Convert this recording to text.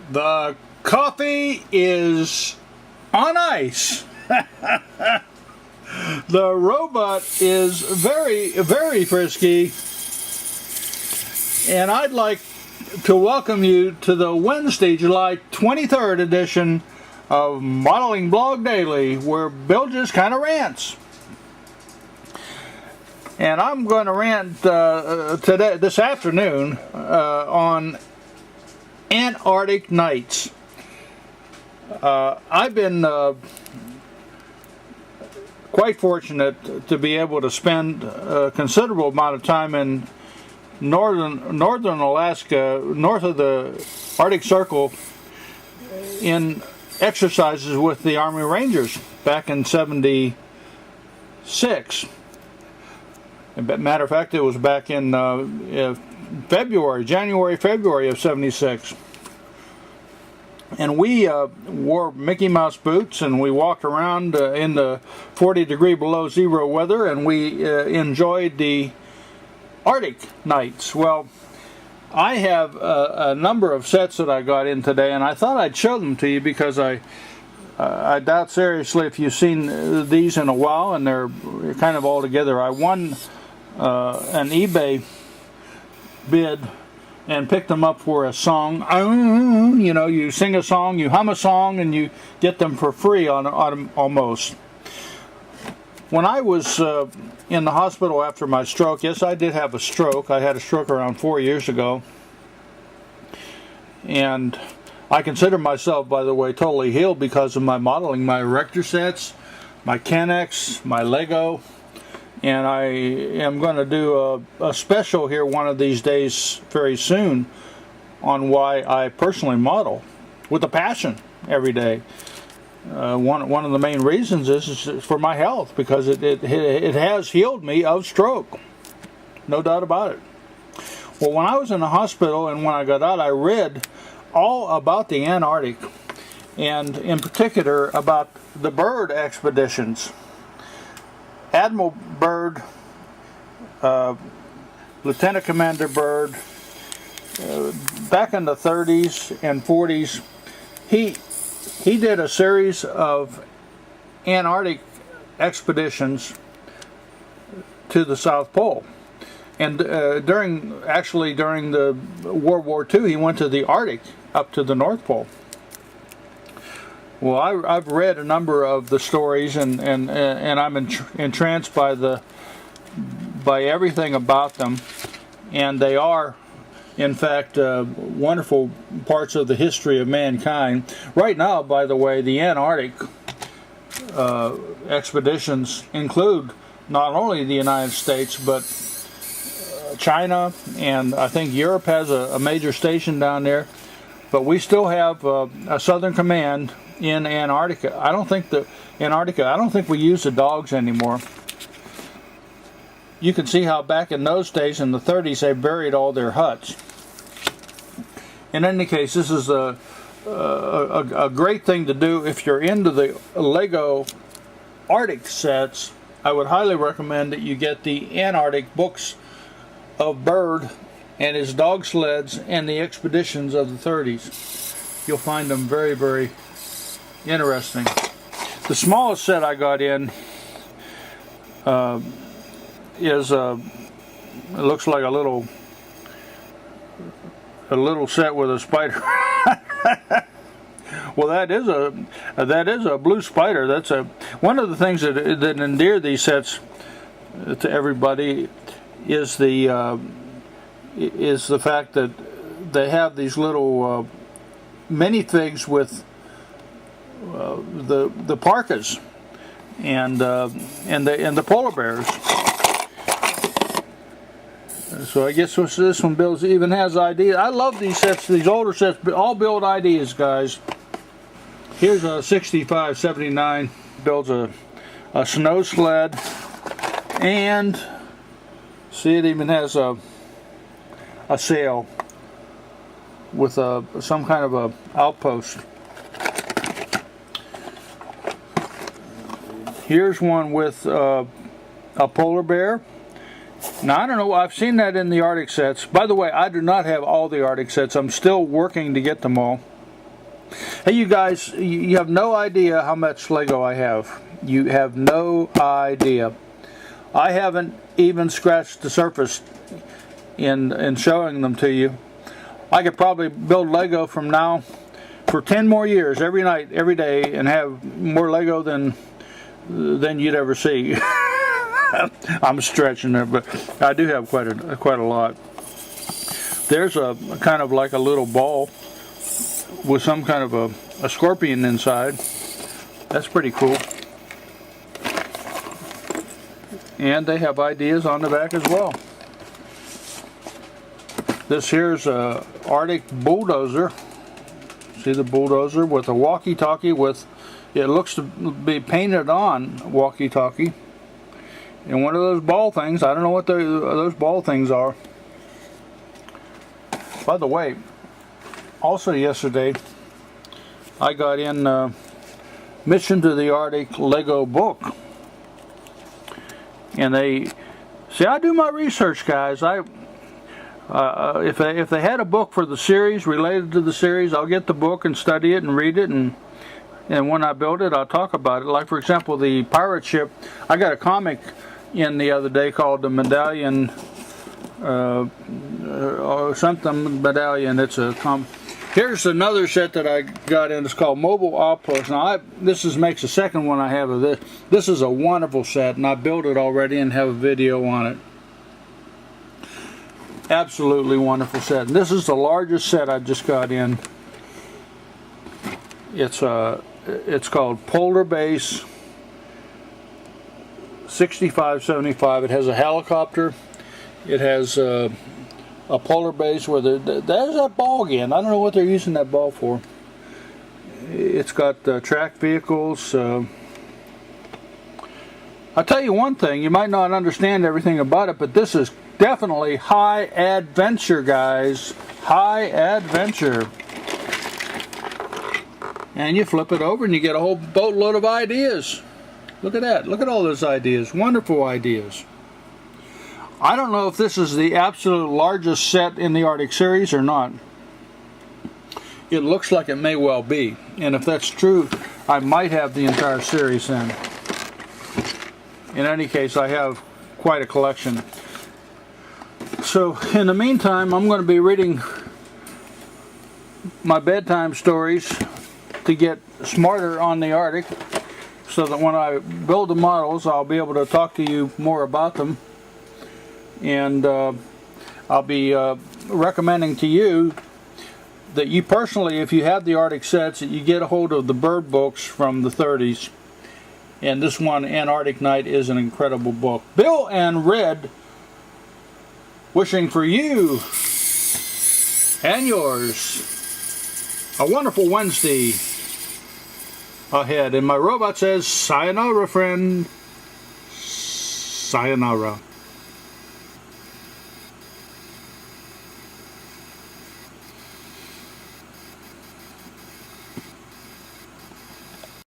The coffee is on ice. The robot is very, very frisky. And I'd like to welcome you to the Wednesday, July 23rd edition of Modeling Blog Daily, where Bill just kind of rants. And I'm going to rant this afternoon on Antarctic nights. I've been quite fortunate to be able to spend a considerable amount of time in northern Alaska, north of the Arctic Circle, in exercises with the Army Rangers back in '76. Matter of fact, it was back in January, February of '76. And we wore Mickey Mouse boots, and we walked around in the 40-degree below zero weather, and we enjoyed the Arctic nights. Well, I have a number of sets that I got in today, and I thought I'd show them to you because I doubt seriously if you've seen these in a while, and they're kind of all together. I won an eBay bid and picked them up for a song. You know, you sing a song, you hum a song, and you get them for free on almost. When I was in the hospital after my stroke, yes, I did have a stroke. I had a stroke around 4 years ago. And I consider myself, by the way, totally healed because of my modeling, my erector sets, my Canex, my Lego. And I am going to do a special here one of these days very soon on why I personally model with a passion every day. One of the main reasons is for my health, because it has healed me of stroke. No doubt about it. Well, when I was in the hospital and when I got out, I read all about the Antarctic, and in particular about the bird expeditions. Admiral Byrd, Lieutenant Commander Byrd, back in the 30s and 40s, he did a series of Antarctic expeditions to the South Pole. And during the World War II, he went to the Arctic, up to the North Pole. Well, I've read a number of the stories, and I'm entranced by everything about them, and they are, in fact, wonderful parts of the history of mankind. Right now, by the way, the Antarctic expeditions include not only the United States, but China, and I think Europe has a major station down there. But we still have a Southern Command in Antarctica. I don't think we use the dogs anymore. You can see how back in those days, in the 30s, they buried all their huts. In any case, this is a great thing to do if you're into the Lego Arctic sets. I would highly recommend that you get the Antarctic books of Byrd and his dog sleds and the expeditions of the 30s. You'll find them very, very interesting. The smallest set I got in is it looks like a little set with a spider. Well, that is a blue spider. That's one of the things that endear these sets to everybody is the fact that they have these little minifigs with the parkas and the polar bears. So I guess this one builds even has ideas. I love these sets, these older sets, all build ideas, guys. Here's a 6579 builds a snow sled, and see, it even has a sail with some kind of a outpost. Here's one with a polar bear. Now, I don't know, I've seen that in the Arctic sets. By the way, I do not have all the Arctic sets. I'm still working to get them all. Hey, you guys, you have no idea how much Lego I have. You have no idea. I haven't even scratched the surface in showing them to you. I could probably build Lego from now for 10 more years, every night, every day, and have more Lego than you'd ever see. I'm stretching it, but I do have quite a lot. There's a kind of like a little ball with some kind of a scorpion inside. That's pretty cool. And they have ideas on the back as well. This here's a Arctic bulldozer. See the bulldozer with a walkie-talkie with, it looks to be painted on walkie-talkie. And one of those ball things, I don't know what those ball things are. By the way, also yesterday, I got in Mission to the Arctic Lego book. And they see, I do my research, guys. If they had a book for the series, related to the series, I'll get the book and study it and read it, and when I build it, I'll talk about it. Like, for example, the pirate ship. I got a comic in the other day called the Medallion, or something Medallion. It's a Here's another set that I got in. It's called ModelingBlogDaily. Now, this makes the second one I have of this. This is a wonderful set, and I built it already and have a video on it. Absolutely wonderful set. And this is the largest set I just got in. It's called Polar Base 6575. It has a helicopter. It has a polar base where there's that ball again. I don't know what they're using that ball for. It's got track vehicles. I'll tell you one thing, you might not understand everything about it, but this is definitely high adventure, guys. High adventure. And you flip it over and you get a whole boatload of ideas. Look at that. Look at all those ideas. Wonderful ideas. I don't know if this is the absolute largest set in the Arctic series or not. It looks like it may well be. And if that's true, I might have the entire series then. In any case, I have quite a collection. So, in the meantime, I'm going to be reading my bedtime stories to get smarter on the Arctic, so that when I build the models, I'll be able to talk to you more about them. And I'll be recommending to you that you personally, if you have the Arctic sets, that you get a hold of the bird books from the 30s. And this one, Antarctic Night, is an incredible book. Bill and Red, wishing for you and yours a wonderful Wednesday ahead. And my robot says, sayonara, friend. Sayonara.